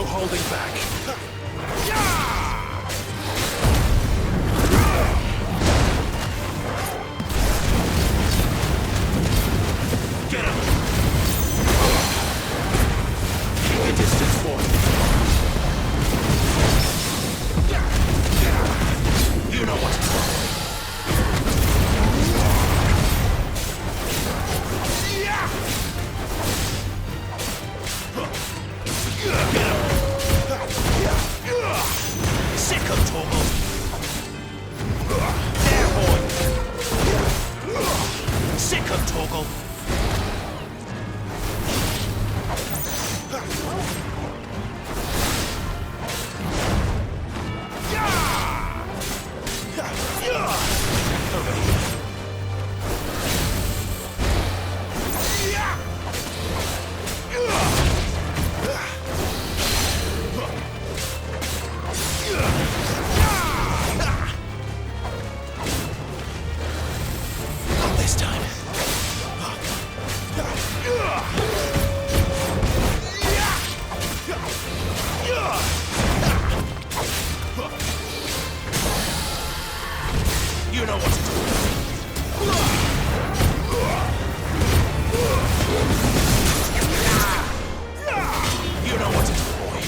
No holding back. Get him! Keep your distance, boy. You know what to do. Sick of Torgal. There, boy. Sick of Torgal. Not this time. You know what to do. You know what to do, boy.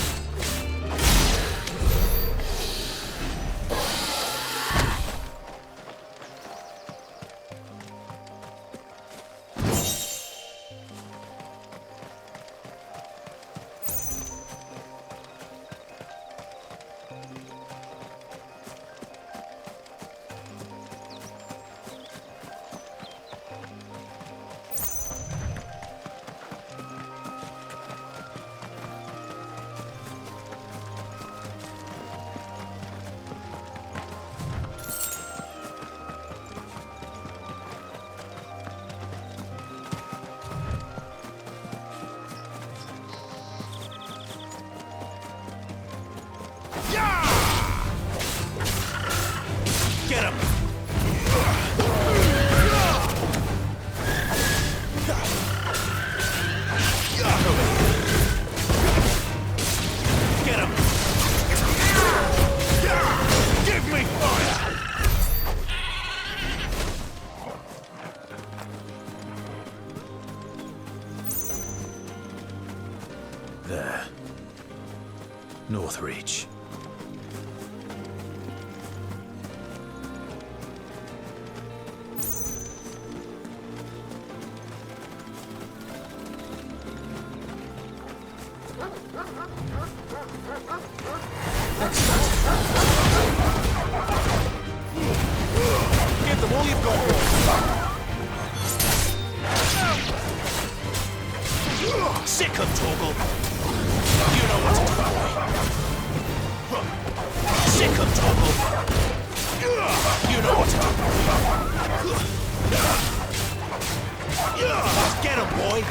Get him! Get him! Give me fire! There. North Reach. Give them all you've got. Sick of Torgal. You know what to do. Sick of Torgal. You know what to do. Get him, boy.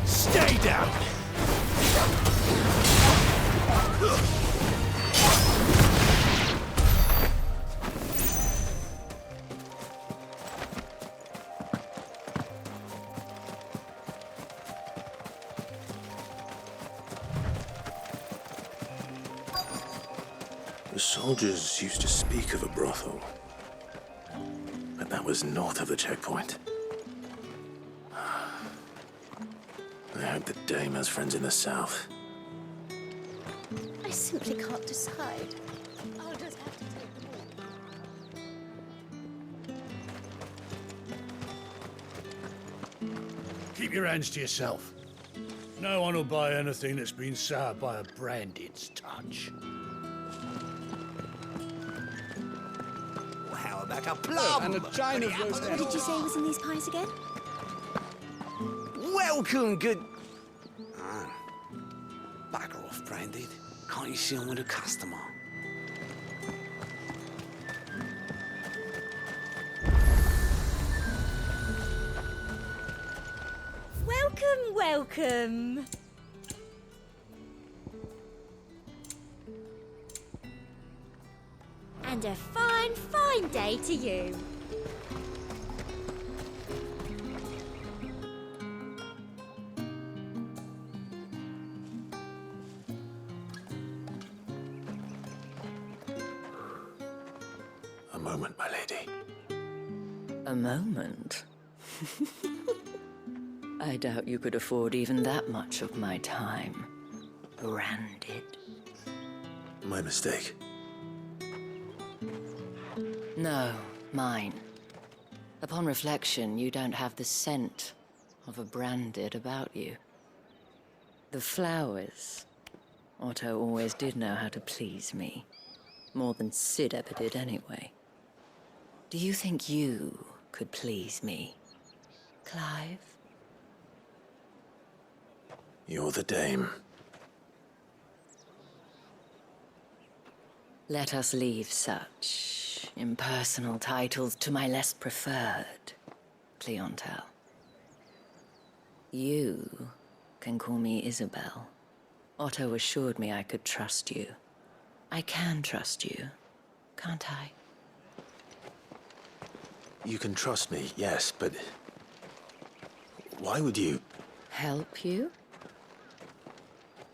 Stay down. The soldiers used to speak of a brothel, but that was north of the checkpoint. I hope the dame has friends in the south. I simply can't decide. I'll just have to take them all. Keep your hands to yourself. No one will buy anything that's been soured by a branded's touch. How about a plum? And a china of roast What did you say was in these pies again? Welcome, good... Bugger off, Branded. Can't you see I'm with a customer? Welcome, welcome. And a fine, fine day to you. moment, my lady. A moment? I doubt you could afford even that much of my time. Branded. My mistake. No, mine. Upon reflection, you don't have the scent of a branded about you. The flowers. Otto always did know how to please me. More than Sid ever did anyway. Do you think you could please me, Clive? You're the dame. Let us leave such impersonal titles to my less preferred clientele. You can call me Isabel. Otto assured me I could trust you. I can trust you, can't I? You can trust me, yes, but... why would you... Help you?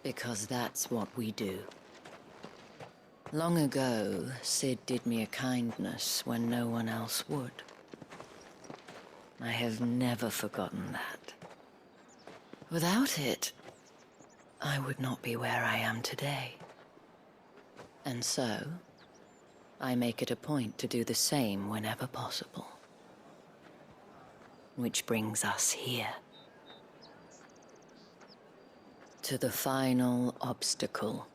Because that's what we do. Long ago, Sid did me a kindness when no one else would. I have never forgotten that. Without it, I would not be where I am today. And so, I make it a point to do the same whenever possible. Which brings us here. To the final obstacle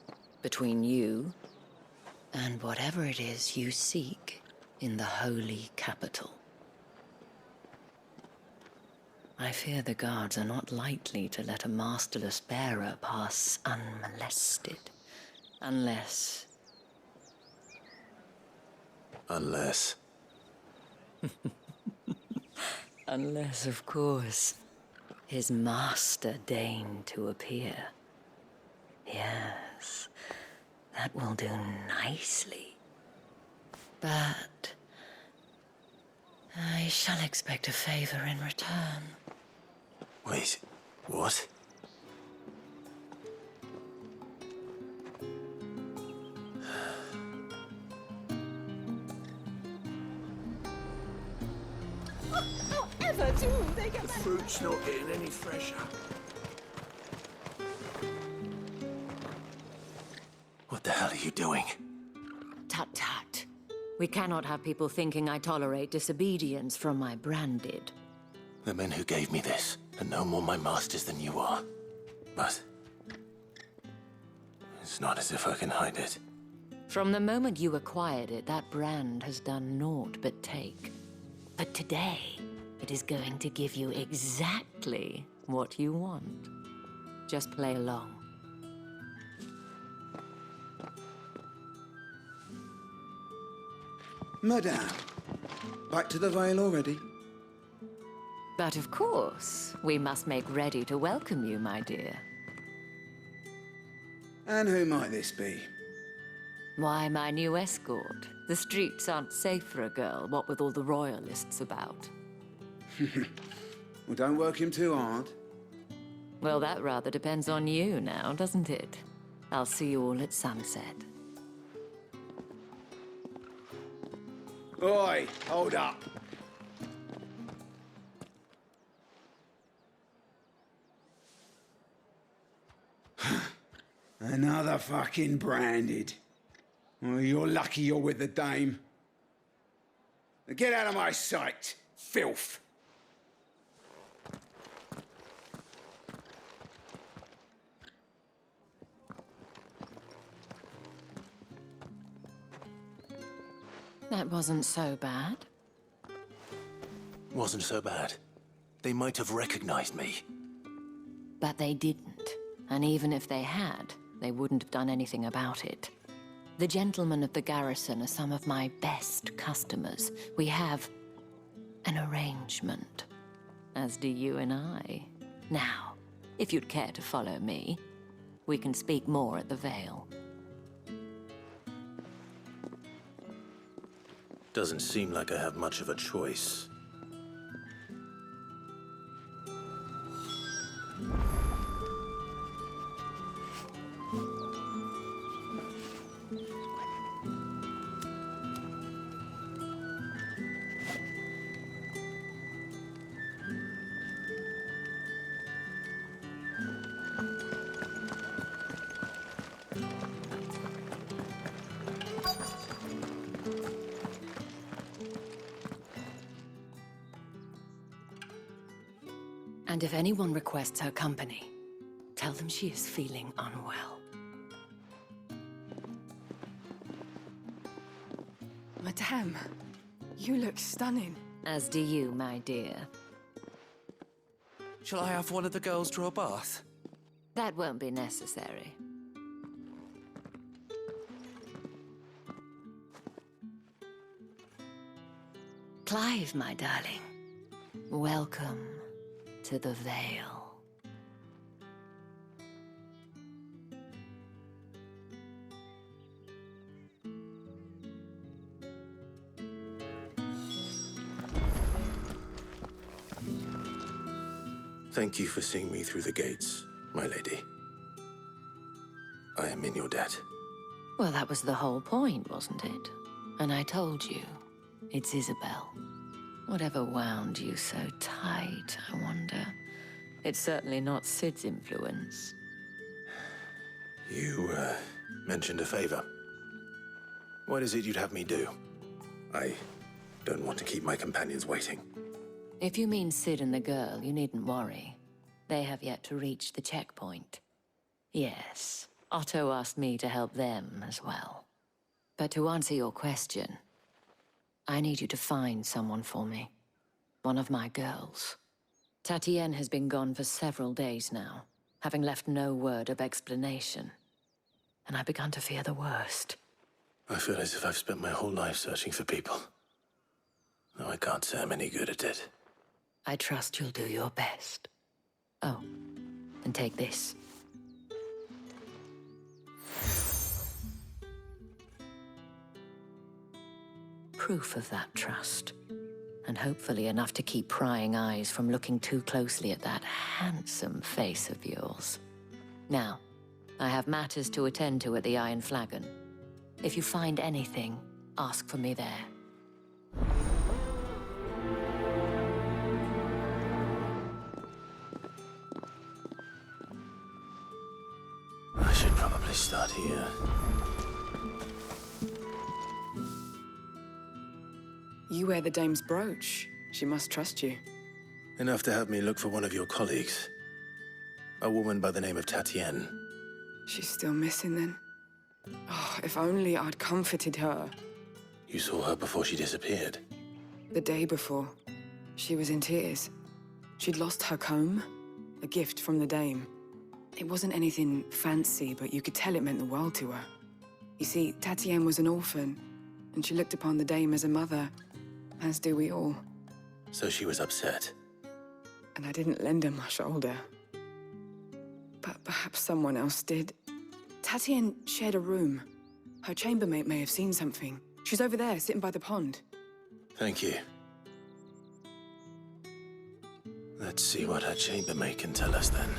between you and whatever it is you seek in the holy capital. I fear the guards are not likely to let a masterless bearer pass unmolested. Unless... Unless... Unless, of course, his master deigned to appear. Yes, that will do nicely. But... I shall expect a favor in return. Wait, what? However do they get back? Fruit's not getting any fresher. What the hell are you doing? Tut-tut. We cannot have people thinking I tolerate disobedience from my branded. The men who gave me this are no more my masters than you are. But... it's not as if I can hide it. From the moment you acquired it, that brand has done naught but take. But today, it is going to give you exactly what you want. Just play along. Madame, back to the Vale already? But of course, we must make ready to welcome you, my dear. And who might this be? Why, my new escort. The streets aren't safe for a girl, what with all the royalists about. Well, don't work him too hard. Well, that rather depends on you now, doesn't it? I'll see you all at sunset. Oi, hold up. Another fucking branded. Well, you're lucky you're with the dame. Now get out of my sight, filth. That wasn't so bad. Wasn't so bad. They might have recognized me. But they didn't. And even if they had, they wouldn't have done anything about it. The gentlemen of the garrison are some of my best customers. We have an arrangement, as do you and I. Now, if you'd care to follow me, we can speak more at the Vale. Doesn't seem like I have much of a choice. And if anyone requests her company, tell them she is feeling unwell. Madame, you look stunning. As do you, my dear. Shall I have one of the girls draw a bath? That won't be necessary. Clive, my darling. Welcome to the Vale. Thank you for seeing me through the gates, my lady. I am in your debt. Well, that was the whole point, wasn't it? And I told you, it's Isabel. Whatever wound you so tight, I wonder. It's certainly not Sid's influence. You, mentioned a favor. What is it you'd have me do? I don't want to keep my companions waiting. If you mean Sid and the girl, you needn't worry. They have yet to reach the checkpoint. Yes, Otto asked me to help them as well. But to answer your question, I need you to find someone for me. One of my girls. Tatienne has been gone for several days now, having left no word of explanation. And I've begun to fear the worst. I feel as if I've spent my whole life searching for people. Though I can't say I'm any good at it. I trust you'll do your best. Oh, and take this. Proof of that trust. And hopefully enough to keep prying eyes from looking too closely at that handsome face of yours. Now, I have matters to attend to at the Iron Flagon. If you find anything, ask for me there. I should probably start here. You wear the dame's brooch. She must trust you. Enough to have me look for one of your colleagues. A woman by the name of Tatienne. She's still missing then. Oh, if only I'd comforted her. You saw her before she disappeared. The day before, she was in tears. She'd lost her comb, a gift from the dame. It wasn't anything fancy, but you could tell it meant the world to her. You see, Tatienne was an orphan, and she looked upon the dame as a mother, as do we all. So she was upset. And I didn't lend her my shoulder. But perhaps someone else did. Tatienne shared a room. Her chambermaid may have seen something. She's over there, sitting by the pond. Thank you. Let's see what her chambermaid can tell us then.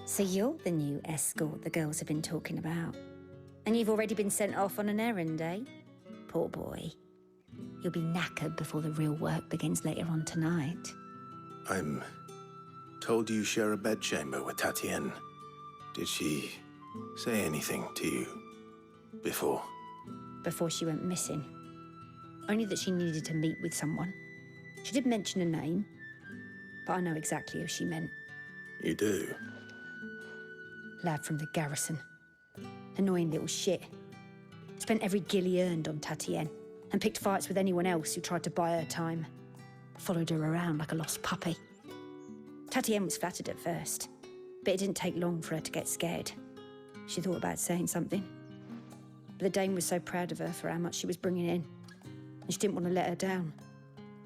So you're the new escort the girls have been talking about. And you've already been sent off on an errand, eh? Poor boy. You'll be knackered before the real work begins later on tonight. I'm told you share a bedchamber with Tatienne. Did she say anything to you before? Before she went missing. Only that she needed to meet with someone. She did mention a name, but I know exactly who she meant. You do? Lad from the garrison. Annoying little shit. Spent every guil he earned on Tatienne and picked fights with anyone else who tried to buy her time. Followed her around like a lost puppy. Tatienne was flattered at first, but it didn't take long for her to get scared. She thought about saying something. But the dame was so proud of her for how much she was bringing in, and she didn't want to let her down.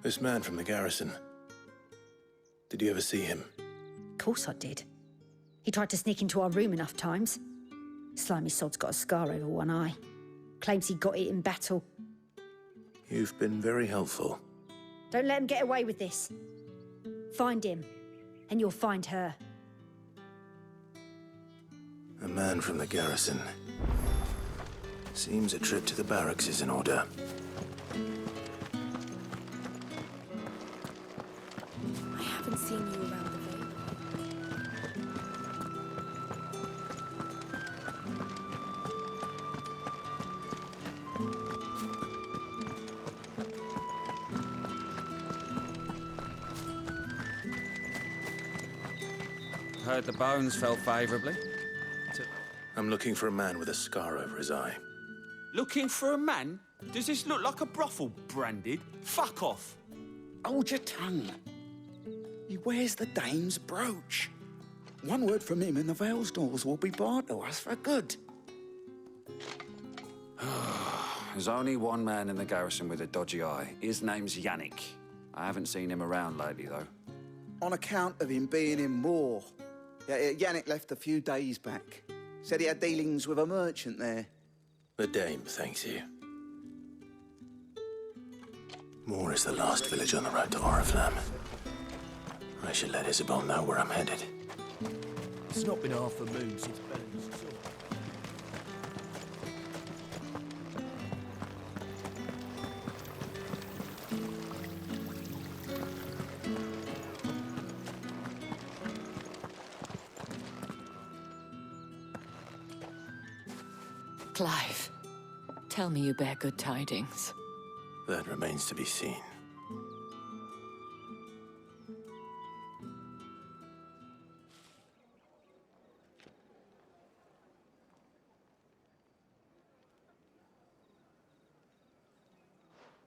This man from the garrison. Did you ever see him? Of course I did. He tried to sneak into our room enough times. Slimy sod's got a scar over one eye. Claims he got it in battle. You've been very helpful. Don't let him get away with this. Find him, and you'll find her. A man from the garrison. Seems a trip to the barracks is in order. I haven't seen you around the Vale. Heard the bones fell favourably. I'm looking for a man with a scar over his eye. Looking for a man? Does this look like a brothel, Branded? Fuck off! Hold your tongue. He wears the dame's brooch. One word from him and the Vale's doors will be barred to us for good. There's only one man in the garrison with a dodgy eye. His name's Yannick. I haven't seen him around lately, though. On account of him being in Moor. Yannick left a few days back. Said he had dealings with a merchant there. The dame thanks you. Moor is the last village on the road to Oriflamme. I should let Isabel know where I'm headed. It's not been half a moon since Bellamy's saw. Clive, tell me you bear good tidings. That remains to be seen.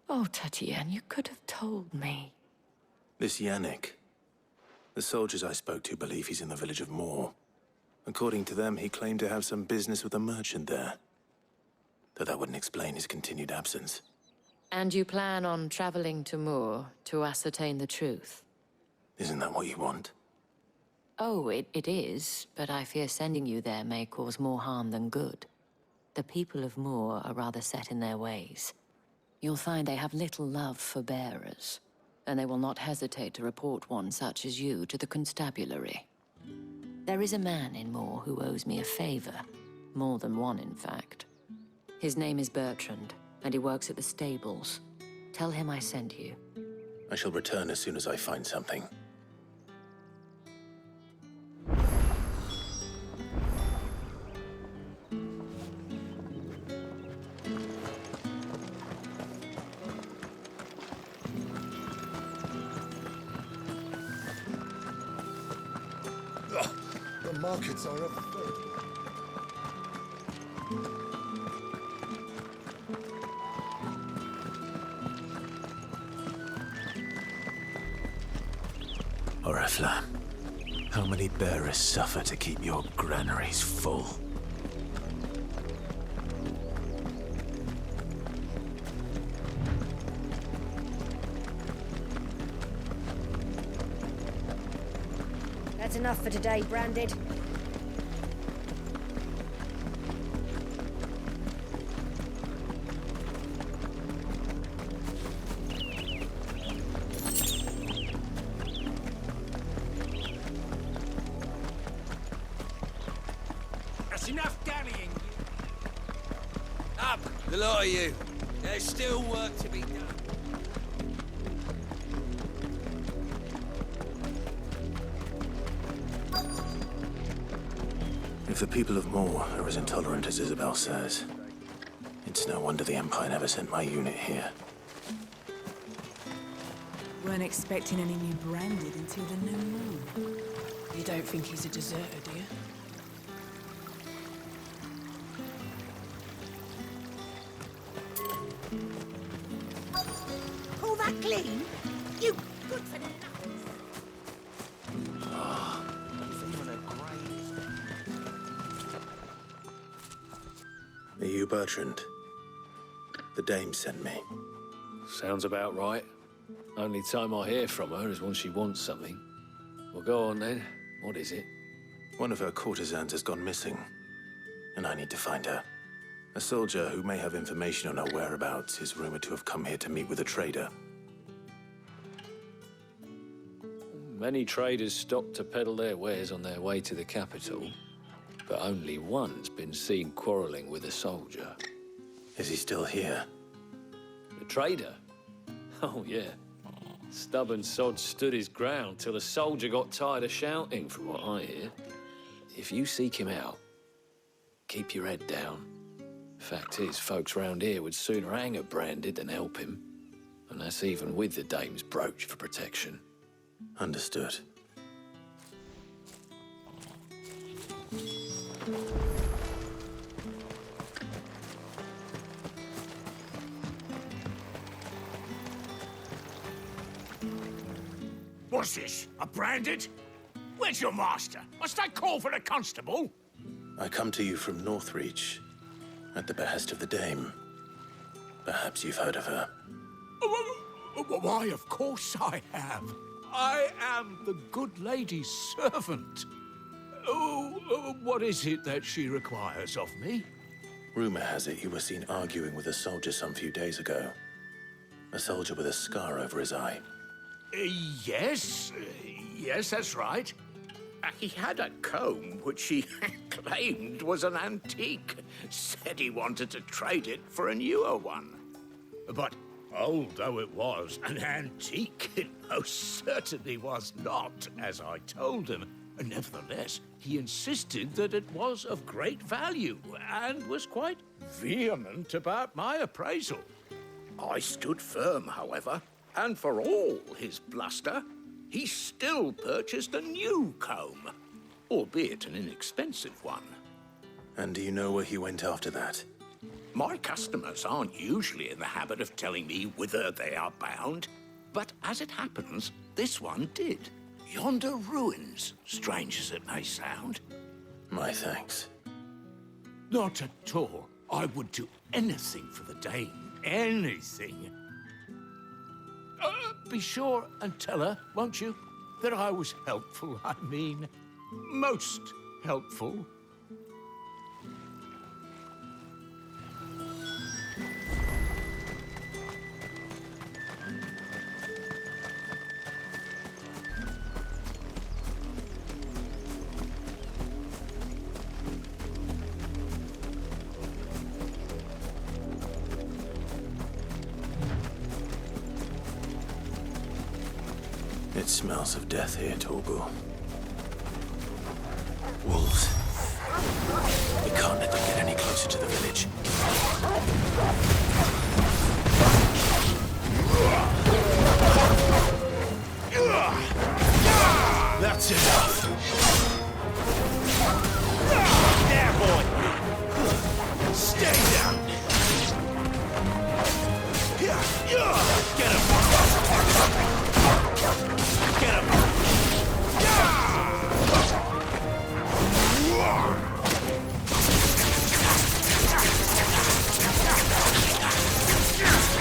Oh, Tatienne, you could have told me. This Yannick. The soldiers I spoke to believe he's in the village of Moor. According to them, he claimed to have some business with a merchant there. Though that wouldn't explain his continued absence. And you plan on traveling to Moor to ascertain the truth? Isn't that what you want? Oh, it is, but I fear sending you there may cause more harm than good. The people of Moor are rather set in their ways. You'll find they have little love for bearers, and they will not hesitate to report one such as you to the constabulary. There is a man in Moor who owes me a favor. More than one, in fact. His name is Bertrand, and he works at the stables. Tell him I sent you. I shall return as soon as I find something. The markets are afoot. Oriflamme, how many bearers suffer to keep your granaries full? That's enough for today, Branded. That's enough dallying. Up, the lot of you. There's still work to be done. If the people of Moor are as intolerant as Isabel says, it's no wonder the Empire never sent my unit here. Weren't expecting any new Branded until the new moon. You don't think he's a deserter, do you? Pull that clean? You good for nothing. Are you Bertrand? The dame sent me. Sounds about right. Only time I hear from her is when she wants something. Well, go on then. What is it? One of her courtesans has gone missing, and I need to find her. A soldier who may have information on her whereabouts is rumored to have come here to meet with a trader. Many traders stop to peddle their wares on their way to the capital, but only one's been seen quarreling with a soldier. Is he still here? The trader? Oh, yeah. Stubborn sod stood his ground till the soldier got tired of shouting, from what I hear. If you seek him out, keep your head down. Fact is, folks round here would sooner hang a Branded than help him. And that's even with the dame's brooch for protection. Understood. What's this? A branded? Where's your master? Must I call for the constable? I come to you from Northreach, at the behest of the Dame. Perhaps you've heard of her. Why, of course I have. I am the good lady's servant. What is it that she requires of me? Rumor has it you were seen arguing with a soldier some few days ago. A soldier with a scar over his eye. Yes, that's right. He had a comb which he claimed was an antique. Said he wanted to trade it for a newer one. But old though it was, an antique it most certainly was not, as I told him. Nevertheless, he insisted that it was of great value and was quite vehement about my appraisal. I stood firm, however, and for all his bluster, he still purchased a new comb, albeit an inexpensive one. And do you know where he went after that? My customers aren't usually in the habit of telling me whither they are bound, but as it happens, this one did. Yonder ruins, strange as it may sound. My thanks. Not at all. I would do anything for the Dame. Anything. Be sure and tell her, won't you, that I was helpful, I mean, most helpful. It smells of death here, Torgal. Wolves. We can't let them get any closer to the village. That's enough. There, boy. Stay down. Get him. Get him!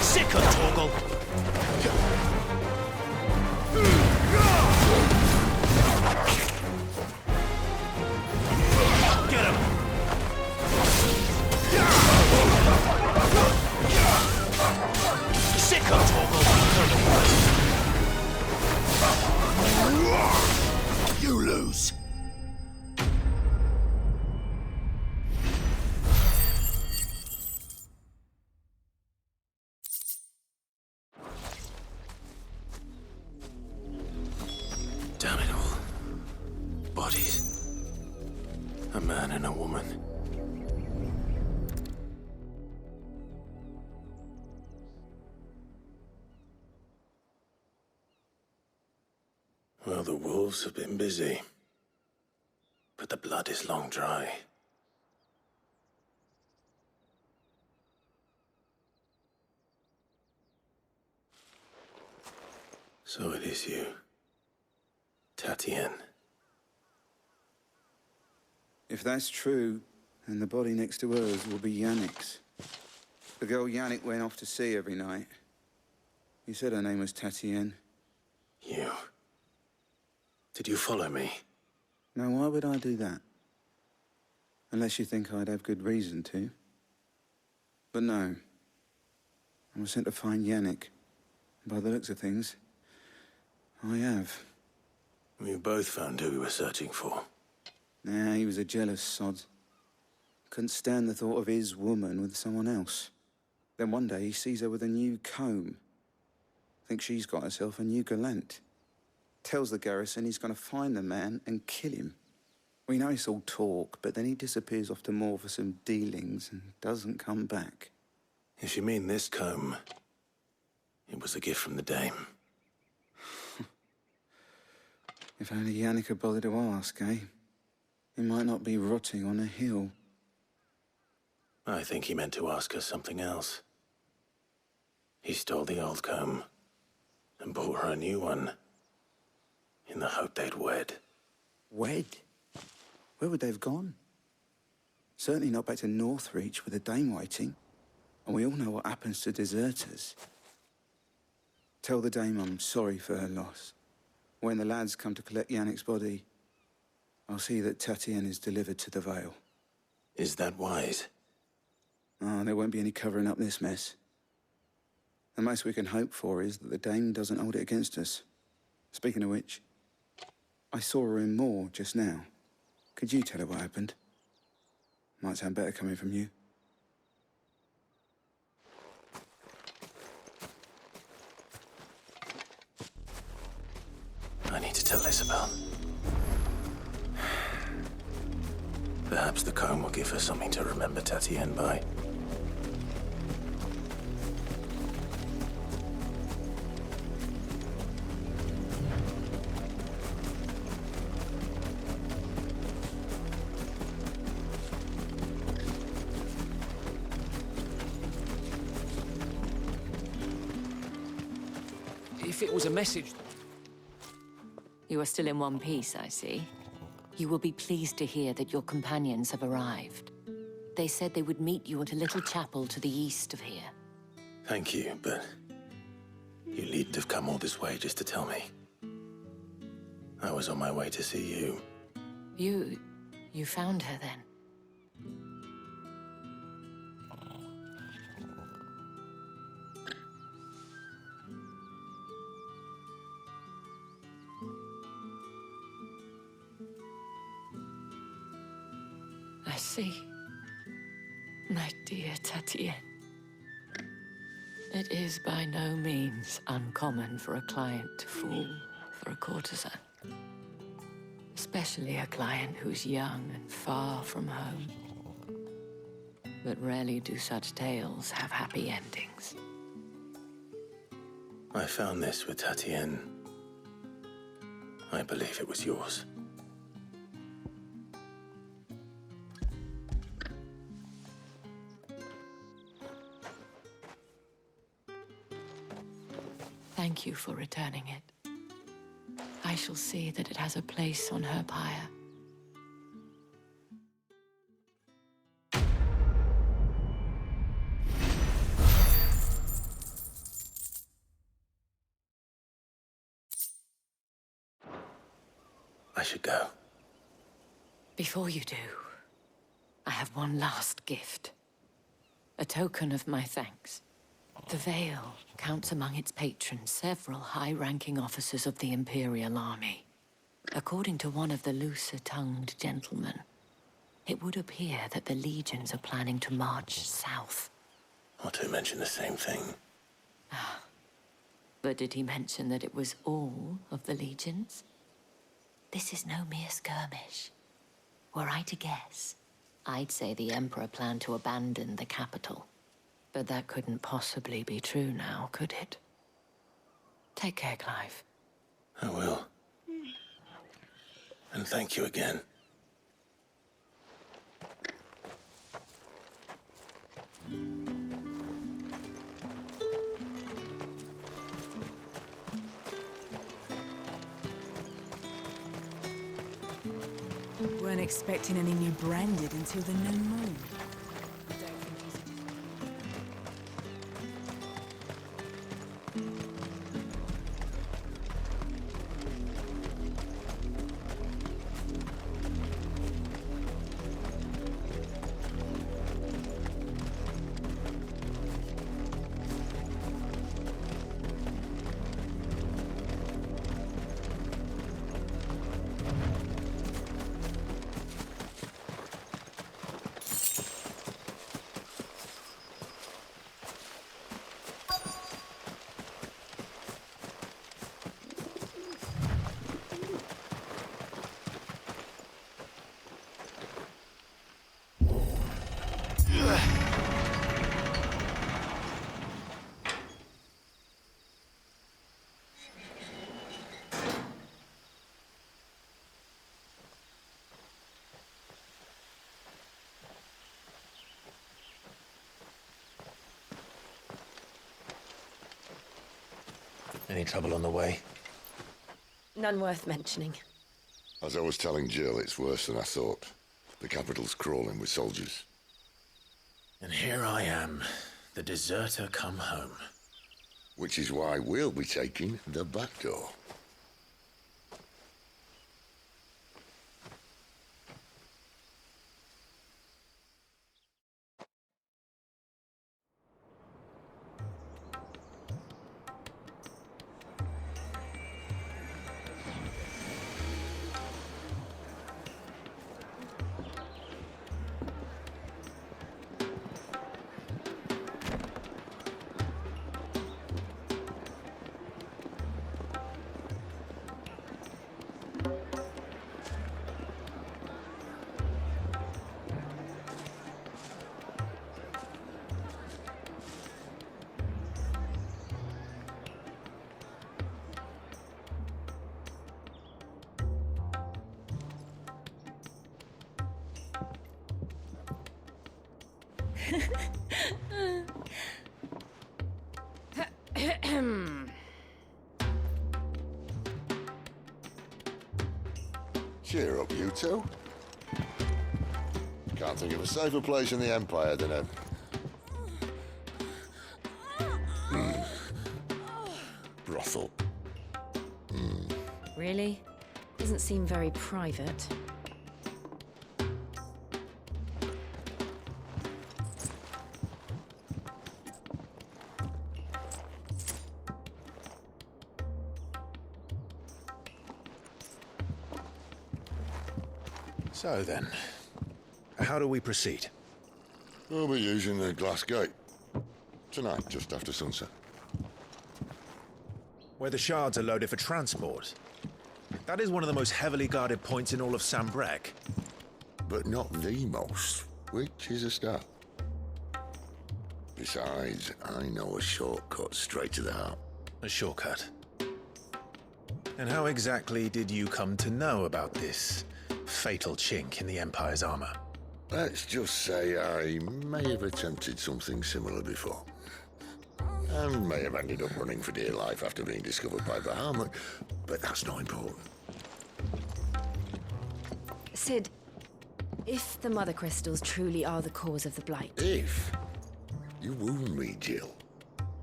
Sick of Torgal! Get him! Sick of Torgal! You lose. Damn it all. Bodies. A man and a woman. Well, the wolves have been busy. But the blood is long dry. So it is you, Tatienne. If that's true, then the body next to hers will be Yannick's. The girl Yannick went off to see every night. You said her name was Tatienne. You. Did you follow me? Now, why would I do that? Unless you think I'd have good reason to. But no. I was sent to find Yannick. By the looks of things, I have. We both found who we were searching for. Nah, he was a jealous sod. Couldn't stand the thought of his woman with someone else. Then one day he sees her with a new comb. Thinks she's got herself a new gallant. Tells the garrison he's going to find the man and kill him. We know it's all talk, but then he disappears off to Moor for some dealings and doesn't come back. If you mean this comb, it was a gift from the Dame. If only Yannick had bothered to ask, eh? He might not be rotting on a hill. I think he meant to ask us something else. He stole the old comb and bought her a new one in the hope they'd wed. Wed? Where would they have gone? Certainly not back to Northreach with a dame waiting. And we all know what happens to deserters. Tell the dame I'm sorry for her loss. When the lads come to collect Yannick's body, I'll see that Tatienne is delivered to the Vale. Is that wise? Oh, there won't be any covering up this mess. The most we can hope for is that the dame doesn't hold it against us. Speaking of which, I saw her in Moor just now. Could you tell her what happened? Might sound better coming from you. I need to tell Isabel. Perhaps the comb will give her something to remember Tatienne by. If it was a message... You are still in one piece, I see. You will be pleased to hear that your companions have arrived. They said they would meet you at a little chapel to the east of here. Thank you, but you needn't have come all this way just to tell me. I was on my way to see you. You found her then? I see. My dear Tatienne. It is by no means uncommon for a client to fall for a courtesan. Especially a client who's young and far from home. But rarely do such tales have happy endings. I found this with Tatienne. I believe it was yours. Thank you for returning it. I shall see that it has a place on her pyre. I should go. Before you do, I have one last gift. A token of my thanks. The Vale counts among its patrons several high-ranking officers of the Imperial Army. According to one of the looser-tongued gentlemen, it would appear that the legions are planning to march south. Not to mention the same thing. But did he mention that it was all of the legions? This is no mere skirmish. Were I to guess, I'd say the Emperor planned to abandon the capital. But that couldn't possibly be true now, could it? Take care, Clive. I will. And thank you again. Weren't expecting any new branded until the new moon. Any trouble on the way? None worth mentioning. As I was telling Jill, it's worse than I thought. The capital's crawling with soldiers. And here I am, the deserter come home. Which is why we'll be taking the back door. Cheer up, you two. Can't think of a safer place in the Empire than a... brothel. Really? Doesn't seem very private. So then, how do we proceed? We'll be using the glass gate. Tonight, just after sunset. Where the shards are loaded for transport. That is one of the most heavily guarded points in all of Sambrek. But not the most, which is a start. Besides, I know a shortcut straight to the heart. A shortcut? And how exactly did you come to know about this fatal chink in the Empire's armor? Let's just say I may have attempted something similar before. And may have ended up running for dear life after being discovered by Bahamut, but that's not important. Sid, if the Mother Crystals truly are the cause of the Blight... If? You wound me, Jill.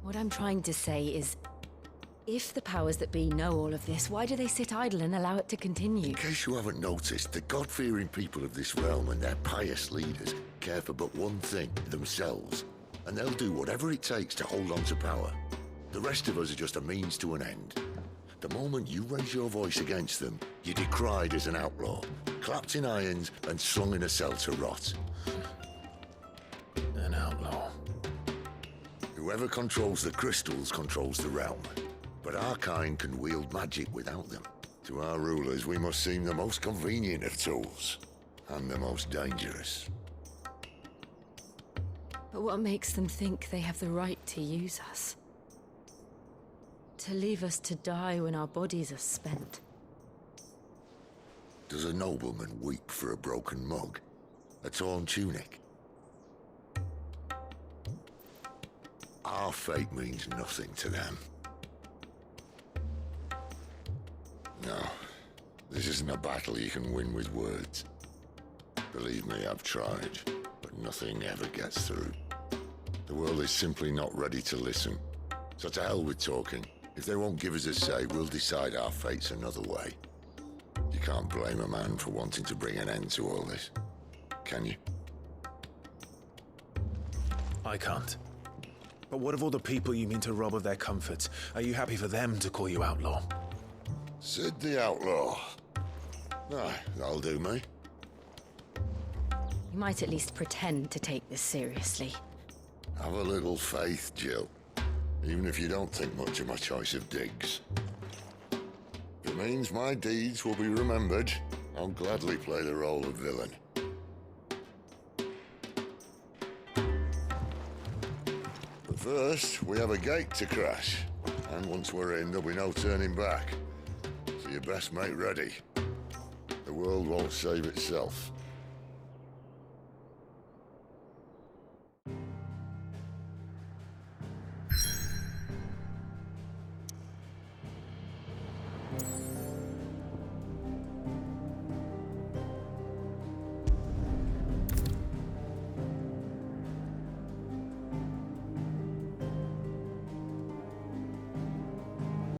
What I'm trying to say is, if the powers that be know all of this, why do they sit idle and allow it to continue? In case you haven't noticed, the God-fearing people of this realm and their pious leaders care for but one thing, themselves. And they'll do whatever it takes to hold on to power. The rest of us are just a means to an end. The moment you raise your voice against them, you're decried as an outlaw, clapped in irons and slung in a cell to rot. An outlaw. Whoever controls the crystals controls the realm. But our kind can wield magic without them. To our rulers, we must seem the most convenient of tools, and the most dangerous. But what makes them think they have the right to use us? To leave us to die when our bodies are spent? Does a nobleman weep for a broken mug? A torn tunic? Our fate means nothing to them. No, this isn't a battle you can win with words. Believe me, I've tried, but nothing ever gets through. The world is simply not ready to listen. So to hell with talking. If they won't give us a say, we'll decide our fates another way. You can't blame a man for wanting to bring an end to all this, can you? I can't. But what of all the people you mean to rob of their comforts? Are you happy for them to call you outlaw? Sid the Outlaw. Aye, that'll do me. You might at least pretend to take this seriously. Have a little faith, Jill. Even if you don't think much of my choice of digs. If it means my deeds will be remembered, I'll gladly play the role of villain. But first, we have a gate to crash. And once we're in, there'll be no turning back. So you best make ready. The world won't save itself.